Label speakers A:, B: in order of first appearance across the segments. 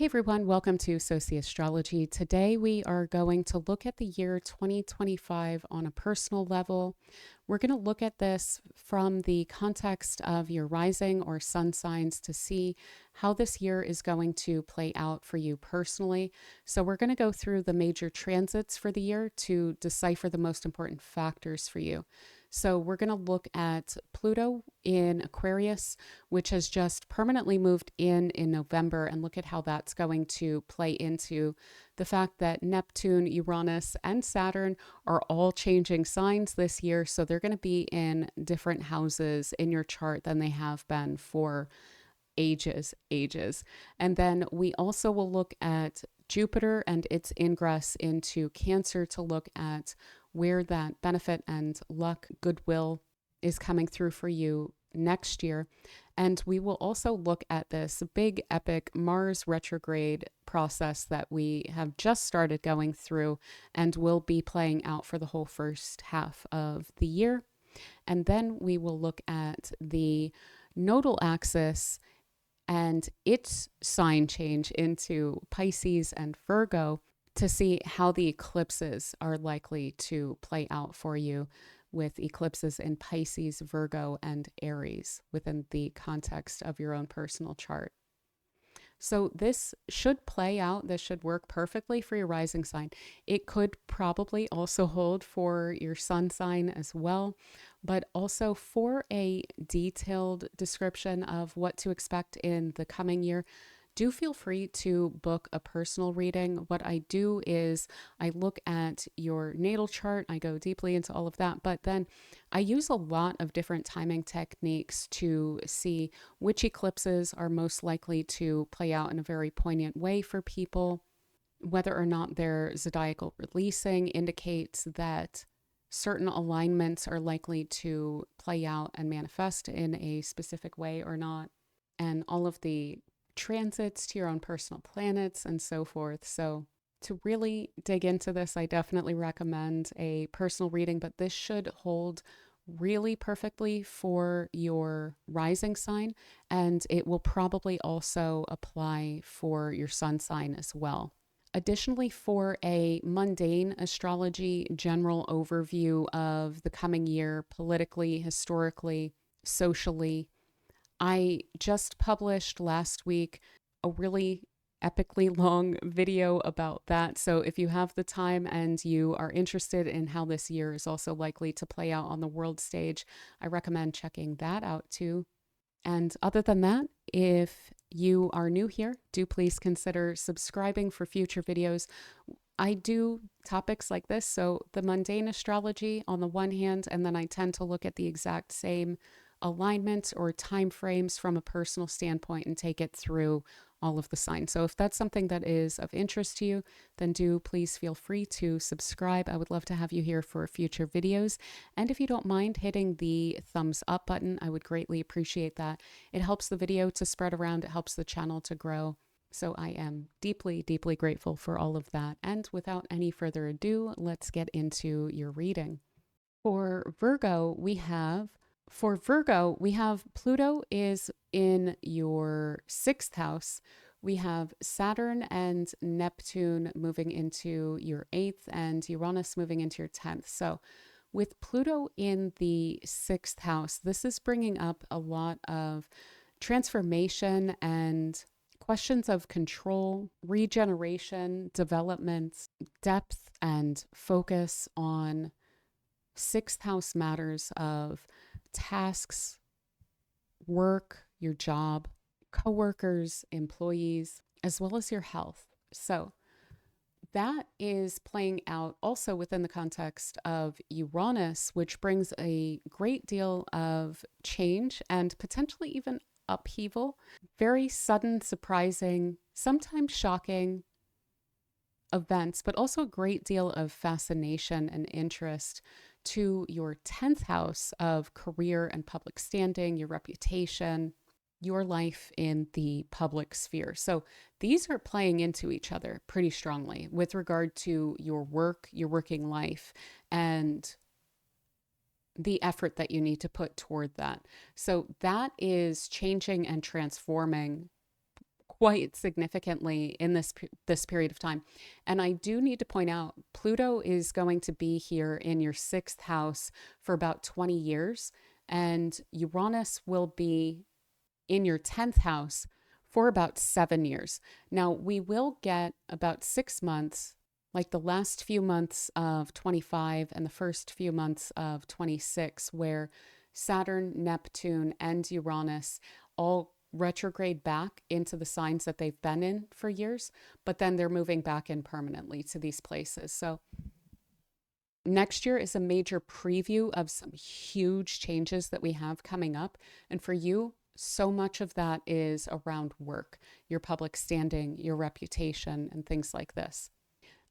A: Hey everyone, welcome to Sociastrology. Today we are going to look at the year 2025 on a personal level. We're going to look at this from the context of your rising or sun signs to see how this year is going to play out for you personally. So we're going to go through the major transits for the year to decipher the most important factors for you. So we're going to look at Pluto in Aquarius, which has just permanently moved in November, and look at how that's going to play into the fact that Neptune, Uranus, and Saturn are all changing signs this year. So they're going to be in different houses in your chart than they have been for ages. And then we also will look at Jupiter and its ingress into Cancer to look at where that benefit and luck, goodwill is coming through for you next year. And we will also look at this big epic Mars retrograde process that we have just started going through and will be playing out for the whole first half of the year. And then we will look at the nodal axis and its sign change into Pisces and Virgo to see how the eclipses are likely to play out for you, with eclipses in Pisces, Virgo, and Aries within the context of your own personal chart. So this should play out. This should work perfectly for your rising sign. It could probably also hold for your sun sign as well, but also for a detailed description of what to expect in the coming year, do feel free to book a personal reading. What I do is I look at your natal chart, I go deeply into all of that, but then I use a lot of different timing techniques to see which eclipses are most likely to play out in a very poignant way for people. Whether or not their zodiacal releasing indicates that certain alignments are likely to play out and manifest in a specific way or not, and all of the transits to your own personal planets and so forth. So to really dig into this, I definitely recommend a personal reading, but this should hold really perfectly for your rising sign, and it will probably also apply for your sun sign as well. Additionally, for a mundane astrology general overview of the coming year, politically, historically, socially, I just published last week a really epically long video about that. So if you have the time and you are interested in how this year is also likely to play out on the world stage, I recommend checking that out too. And other than that, if you are new here, do please consider subscribing for future videos. I do topics like this, so the mundane astrology on the one hand, and then I tend to look at the exact same alignment or time frames from a personal standpoint and take it through all of the signs. So if that's something that is of interest to you, then do please feel free to subscribe. I would love to have you here for future videos. And if you don't mind hitting the thumbs up button, I would greatly appreciate that. It helps the video to spread around. It helps the channel to grow. So I am deeply, deeply grateful for all of that. And without any further ado, let's get into your reading. For Virgo, we have Pluto is in your sixth house. We have Saturn and Neptune moving into your eighth and Uranus moving into your 10th. So with Pluto in the sixth house, this is bringing up a lot of transformation and questions of control, regeneration, development, depth, and focus on sixth house matters of tasks, work, your job, coworkers, employees, as well as your health. So that is playing out also within the context of Uranus, which brings a great deal of change and potentially even upheaval, very sudden, surprising, sometimes shocking events, but also a great deal of fascination and interest to your 10th house of career and public standing, your reputation, your life in the public sphere. So these are playing into each other pretty strongly with regard to your work, your working life, and the effort that you need to put toward that. So that is changing and transforming quite significantly in this period of time. And I do need to point out, Pluto is going to be here in your sixth house for about 20 years, and Uranus will be in your 10th house for about 7 years. Now, we will get about 6 months, like the last few months of 25 and the first few months of 26, where Saturn, Neptune, and Uranus all retrograde back into the signs that they've been in for years, but then they're moving back in permanently to these places. So next year is a major preview of some huge changes that we have coming up. And for you, so much of that is around work, your public standing, your reputation, and things like this.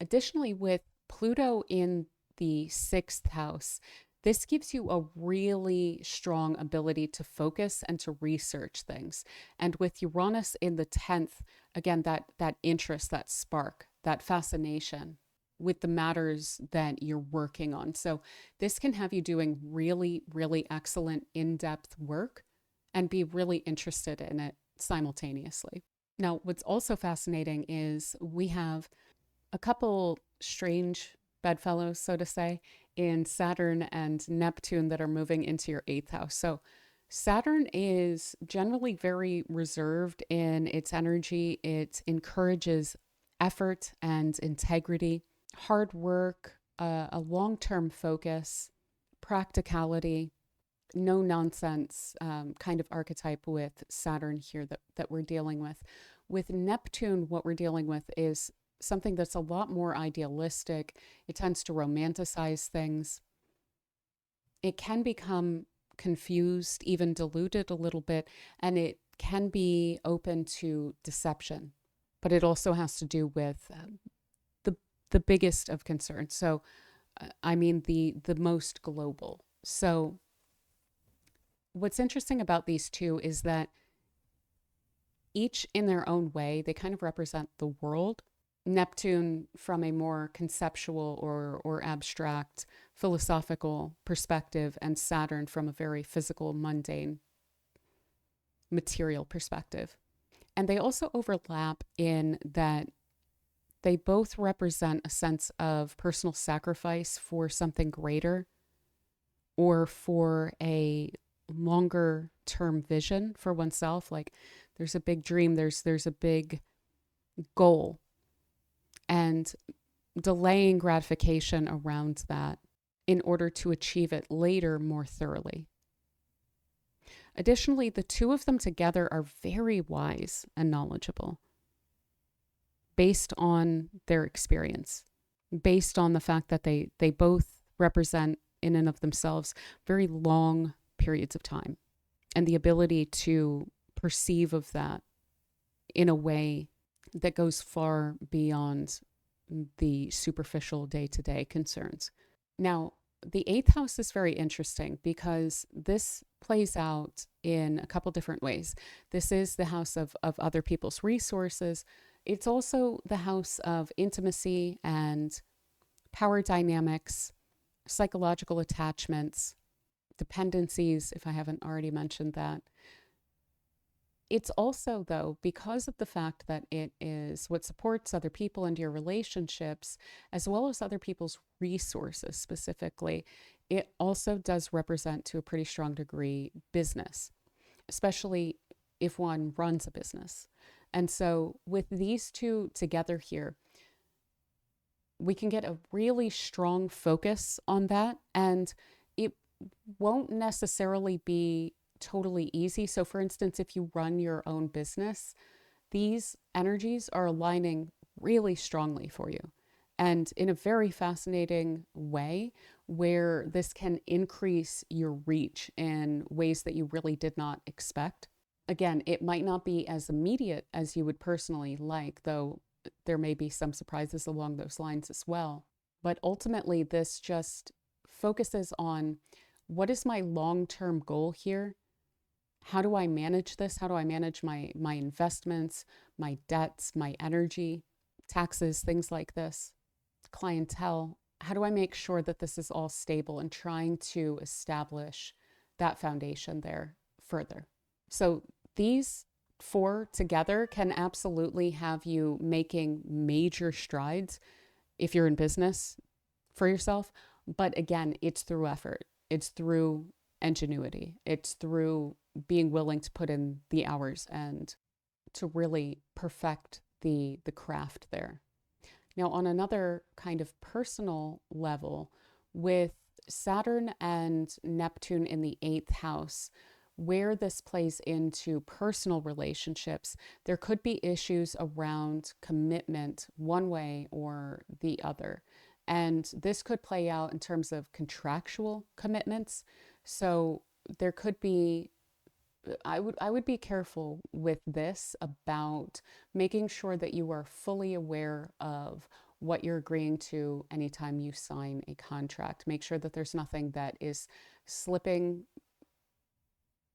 A: Additionally, with Pluto in the sixth house, this gives you a really strong ability to focus and to research things. And with Uranus in the 10th, again, that interest, that spark, that fascination with the matters that you're working on. So this can have you doing really, really excellent in-depth work and be really interested in it simultaneously. Now, what's also fascinating is we have a couple strange bedfellows, so to say, in Saturn and Neptune that are moving into your eighth house. So Saturn is generally very reserved in its energy. It encourages effort and integrity, hard work, a long-term focus, practicality, no nonsense kind of archetype with Saturn here that we're dealing with. With Neptune, what we're dealing with is something that's a lot more idealistic. It tends to romanticize things. It can become confused, even diluted a little bit, and it can be open to deception. But it also has to do with the biggest of concerns. So, I mean the most global. So, what's interesting about these two is that each in their own way, they kind of represent the world. Neptune from a more conceptual or abstract philosophical perspective, and Saturn from a very physical, mundane, material perspective. And they also overlap in that they both represent a sense of personal sacrifice for something greater or for a longer term vision for oneself. Like there's a big dream, there's a big goal, and delaying gratification around that in order to achieve it later more thoroughly. Additionally, the two of them together are very wise and knowledgeable based on their experience, based on the fact that they both represent in and of themselves very long periods of time and the ability to perceive of that in a way that goes far beyond the superficial day-to-day concerns. Now, the eighth house is very interesting because this plays out in a couple different ways. This is the house of other people's resources. It's also the house of intimacy and power dynamics, psychological attachments, dependencies, if I haven't already mentioned that. It's also, though, because of the fact that it is what supports other people and your relationships, as well as other people's resources specifically, it also does represent to a pretty strong degree business, especially if one runs a business. And so with these two together here, we can get a really strong focus on that, and it won't necessarily be totally easy. So for instance, if you run your own business, these energies are aligning really strongly for you and in a very fascinating way where this can increase your reach in ways that you really did not expect. Again, it might not be as immediate as you would personally like, though there may be some surprises along those lines as well. But ultimately, this just focuses on what is my long-term goal here? How do I manage this? How do I manage my investments, my debts, my energy, taxes, things like this, clientele? How do I make sure that this is all stable and trying to establish that foundation there further? So these four together can absolutely have you making major strides if you're in business for yourself. But again, it's through effort, it's through ingenuity, it's through being willing to put in the hours and to really perfect the craft there. Now, on another kind of personal level, with Saturn and Neptune in the eighth house, where this plays into personal relationships, there could be issues around commitment one way or the other. And this could play out in terms of contractual commitments. So there could be I would be careful with this about making sure that you are fully aware of what you're agreeing to anytime you sign a contract. Make sure that there's nothing that is slipping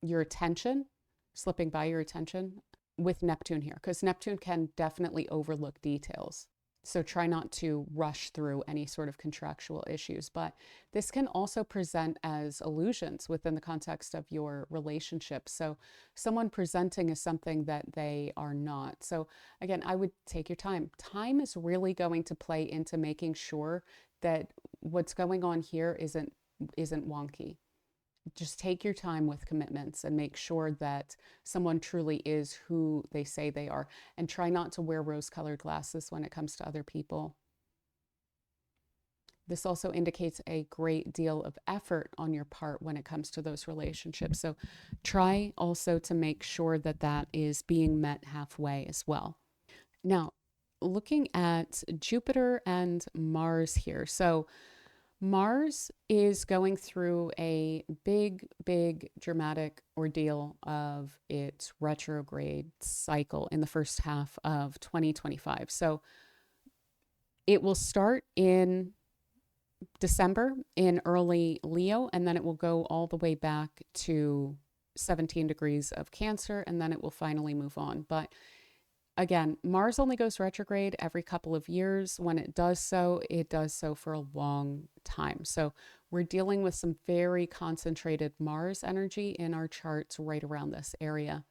A: your attention, slipping by your attention with Neptune here, because Neptune can definitely overlook details. So try not to rush through any sort of contractual issues. But this can also present as illusions within the context of your relationship. So someone presenting as something that they are not. So again, I would take your time. Time is really going to play into making sure that what's going on here isn't wonky. Just take your time with commitments and make sure that someone truly is who they say they are. And try not to wear rose-colored glasses when it comes to other people. This also indicates a great deal of effort on your part when it comes to those relationships. So try also to make sure that that is being met halfway as well. Now, looking at Jupiter and Mars here. So Mars is going through a big, big dramatic ordeal of its retrograde cycle in the first half of 2025. So it will start in December in early Leo, and then it will go all the way back to 17 degrees of Cancer, and then it will finally move on. But again, Mars only goes retrograde every couple of years. When it does so for a long time. So we're dealing with some very concentrated Mars energy in our charts right around this area.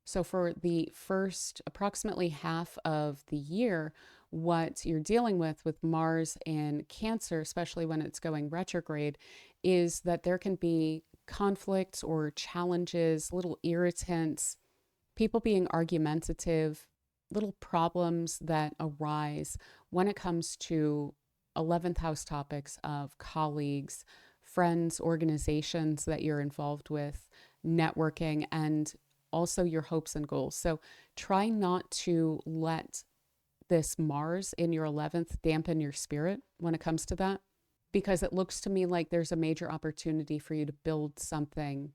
A: So for the first approximately half of the year, what you're dealing with Mars in Cancer, especially when it's going retrograde, is that there can be conflicts or challenges, little irritants, people being argumentative, little problems that arise when it comes to 11th house topics of colleagues, friends, organizations that you're involved with, networking, and also your hopes and goals. So try not to let this Mars in your 11th dampen your spirit when it comes to that, because it looks to me like there's a major opportunity for you to build something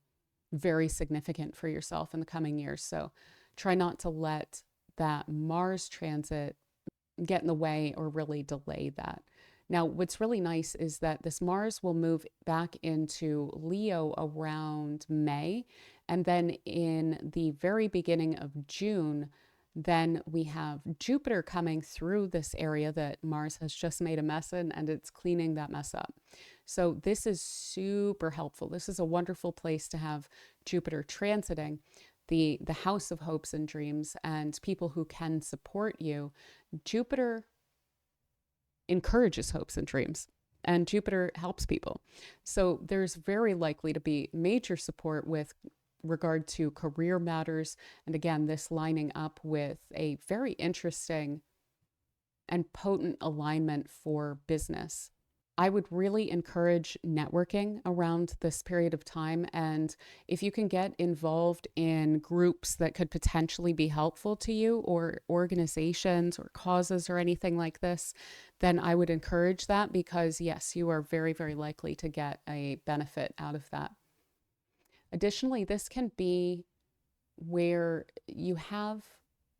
A: very significant for yourself in the coming years. So try not to let that Mars transit get in the way or really delay that. Now, what's really nice is that this Mars will move back into Leo around May. And then in the very beginning of June, then we have Jupiter coming through this area that Mars has just made a mess in, and it's cleaning that mess up. So this is super helpful. This is a wonderful place to have Jupiter transiting the house of hopes and dreams and people who can support you. Jupiter encourages hopes and dreams, and Jupiter helps people. So there's very likely to be major support with regard to career matters. And again, this lining up with a very interesting and potent alignment for business. I would really encourage networking around this period of time. And if you can get involved in groups that could potentially be helpful to you, or organizations or causes or anything like this, then I would encourage that, because yes, you are very, very likely to get a benefit out of that. Additionally, this can be where you have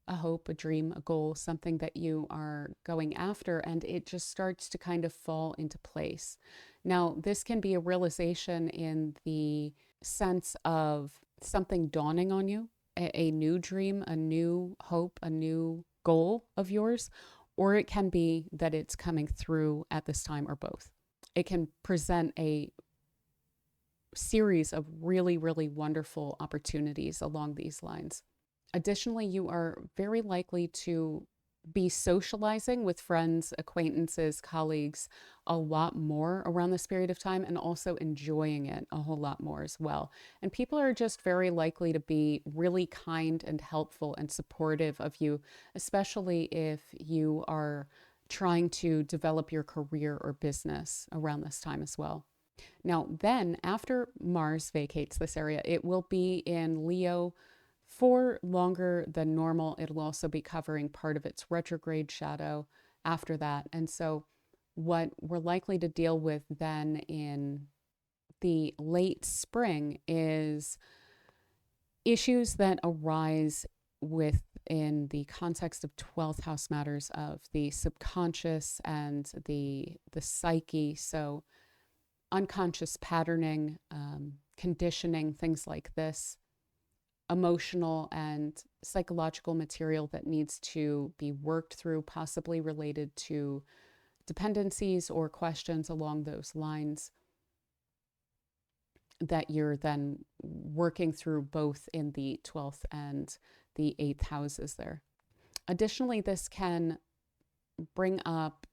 A: a hope, a dream, a goal, something that you are going after, and it just starts to kind of fall into place. Now, this can be a realization in the sense of something dawning on you, a new dream, a new hope, a new goal of yours, or it can be that it's coming through at this time, or both. It can present a series of really, really wonderful opportunities along these lines. Additionally, you are very likely to be socializing with friends, acquaintances, colleagues a lot more around this period of time, and also enjoying it a whole lot more as well. And people are just very likely to be really kind and helpful and supportive of you, especially if you are trying to develop your career or business around this time as well. Now, then after Mars vacates this area, it will be in Leo for longer than normal. It'll also be covering part of its retrograde shadow after that. And so, what we're likely to deal with then in the late spring is issues that arise within the context of 12th house matters of the subconscious and the psyche. So unconscious patterning, conditioning, things like this, emotional and psychological material that needs to be worked through, possibly related to dependencies or questions along those lines that you're then working through both in the 12th and the 8th houses there. Additionally, this can bring up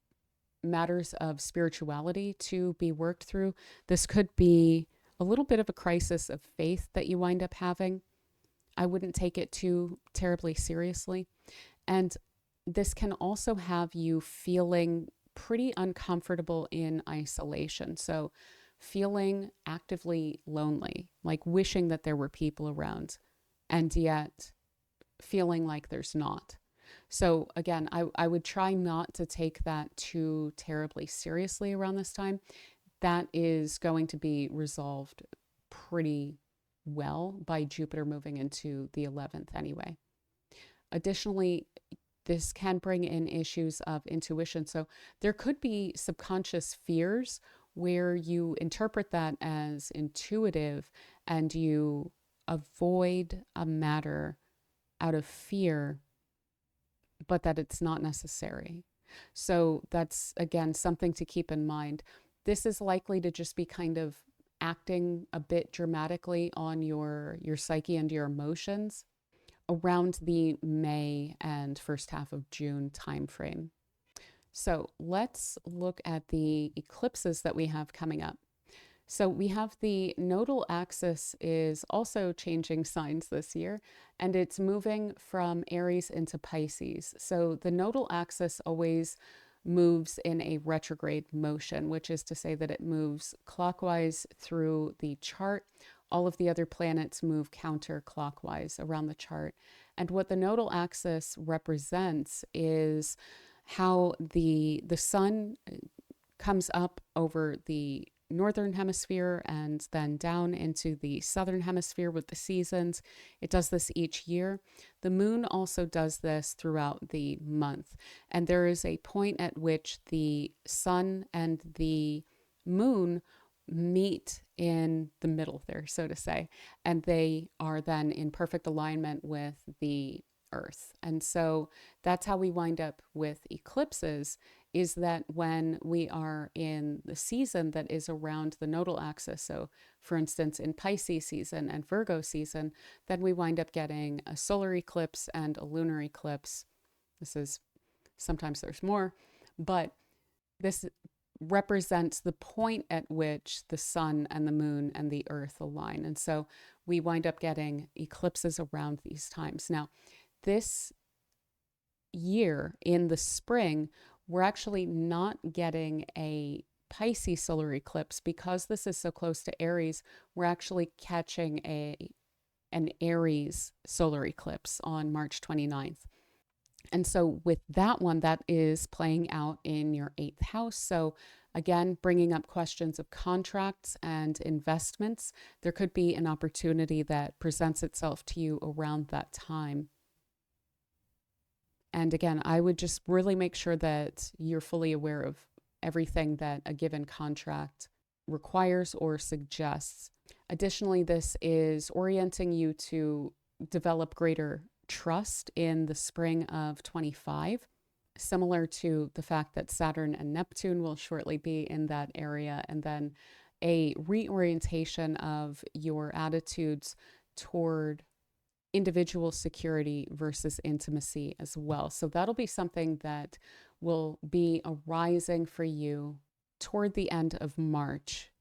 A: matters of spirituality to be worked through. This could be a little bit of a crisis of faith that you wind up having. I wouldn't take it too terribly seriously. And this can also have you feeling pretty uncomfortable in isolation. So, feeling actively lonely, like wishing that there were people around, and yet feeling like there's not. So, again, I would try not to take that too terribly seriously around this time. That is going to be resolved pretty well by Jupiter moving into the 11th anyway. Additionally, this can bring in issues of intuition. So there could be subconscious fears where you interpret that as intuitive and you avoid a matter out of fear, but that it's not necessary. So that's, again, something to keep in mind. This is likely to just be kind of acting a bit dramatically on your psyche and your emotions around the May and first half of June timeframe. So let's look at the eclipses that we have coming up. So we have the nodal axis is also changing signs this year, and it's moving from Aries into Pisces. So the nodal axis always moves in a retrograde motion, which is to say that it moves clockwise through the chart. All of the other planets move counterclockwise around the chart. And what the nodal axis represents is how the sun comes up over the northern hemisphere and then down into the southern hemisphere with the seasons. It does this each year. The moon also does this throughout the month. And there is a point at which the sun and the moon meet in the middle there, so to say, and they are then in perfect alignment with the earth. And so that's how we wind up with eclipses, is that when we are in the season that is around the nodal axis, so for instance in Pisces season and Virgo season, then we wind up getting a solar eclipse and a lunar eclipse. This is, sometimes there's more, but this represents the point at which the sun and the moon and the earth align. And so we wind up getting eclipses around these times. Now, this year in the spring, we're actually not getting a Pisces solar eclipse because this is so close to Aries. We're actually catching an Aries solar eclipse on March 29th. And so with that one, that is playing out in your 8th house. So again, bringing up questions of contracts and investments. There could be an opportunity that presents itself to you around that time. And again, I would just really make sure that you're fully aware of everything that a given contract requires or suggests. Additionally, this is orienting you to develop greater trust in the spring of 25, similar to the fact that Saturn and Neptune will shortly be in that area, and then a reorientation of your attitudes toward individual security versus intimacy as well. So that'll be something that will be arising for you toward the end of March.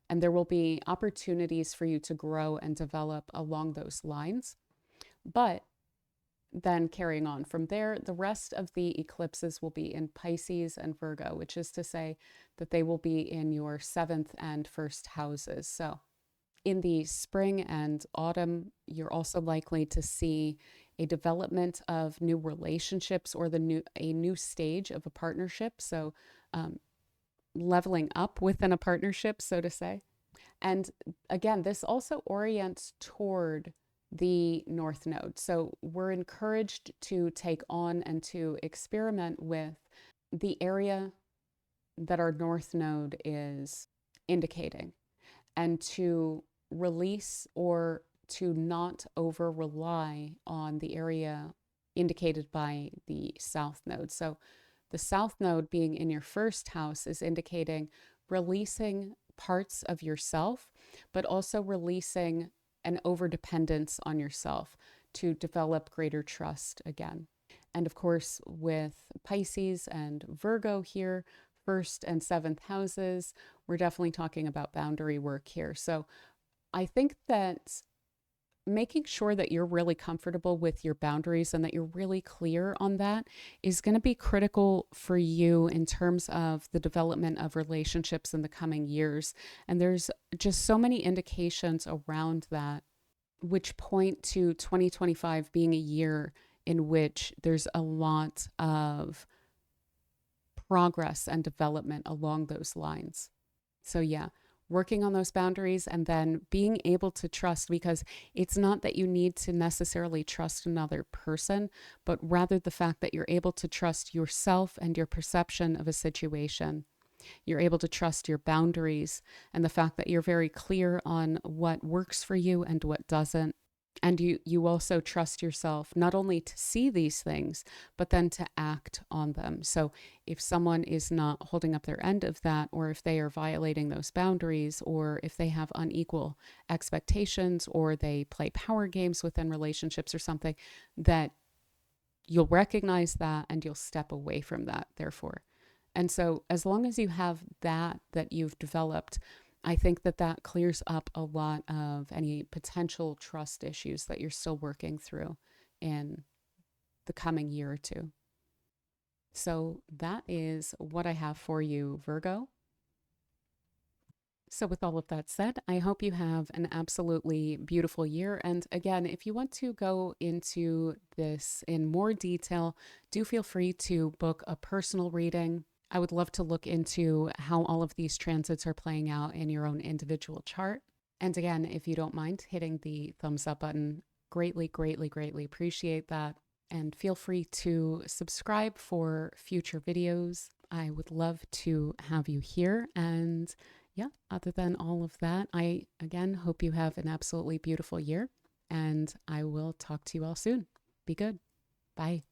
A: And there will be opportunities for you to grow and develop along those lines. But then carrying on from there, the rest of the eclipses will be in Pisces and Virgo, which is to say that they will be in your 7th and 1st houses. So in the spring and autumn, you're also likely to see a development of new relationships or a new stage of a partnership. So leveling up within a partnership, so to say. And again, this also orients toward the North Node. So we're encouraged to take on and to experiment with the area that our North Node is indicating, and to release or to not over rely on the area indicated by the South Node. So the South Node being in your 1st house is indicating releasing parts of yourself, but also releasing an overdependence on yourself to develop greater trust again. And of course, with Pisces and Virgo here, 1st and 7th houses, we're definitely talking about boundary work here. So I think that making sure that you're really comfortable with your boundaries and that you're really clear on that is going to be critical for you in terms of the development of relationships in the coming years. And there's just so many indications around that, which point to 2025 being a year in which there's a lot of progress and development along those lines. So yeah, working on those boundaries and then being able to trust, because it's not that you need to necessarily trust another person, but rather the fact that you're able to trust yourself and your perception of a situation. You're able to trust your boundaries and the fact that you're very clear on what works for you and what doesn't. And you also trust yourself not only to see these things, but then to act on them. So if someone is not holding up their end of that, or if they are violating those boundaries, or if they have unequal expectations, or they play power games within relationships or something, that you'll recognize that and you'll step away from that, therefore. And so as long as you have that you've developed, I think that clears up a lot of any potential trust issues that you're still working through in the coming year or two. So that is what I have for you, Virgo. So with all of that said, I hope you have an absolutely beautiful year. And again, if you want to go into this in more detail, do feel free to book a personal reading. I would love to look into how all of these transits are playing out in your own individual chart. And again, if you don't mind hitting the thumbs up button, greatly, greatly, greatly appreciate that. And feel free to subscribe for future videos. I would love to have you here. And yeah, other than all of that, I again hope you have an absolutely beautiful year. And I will talk to you all soon. Be good. Bye.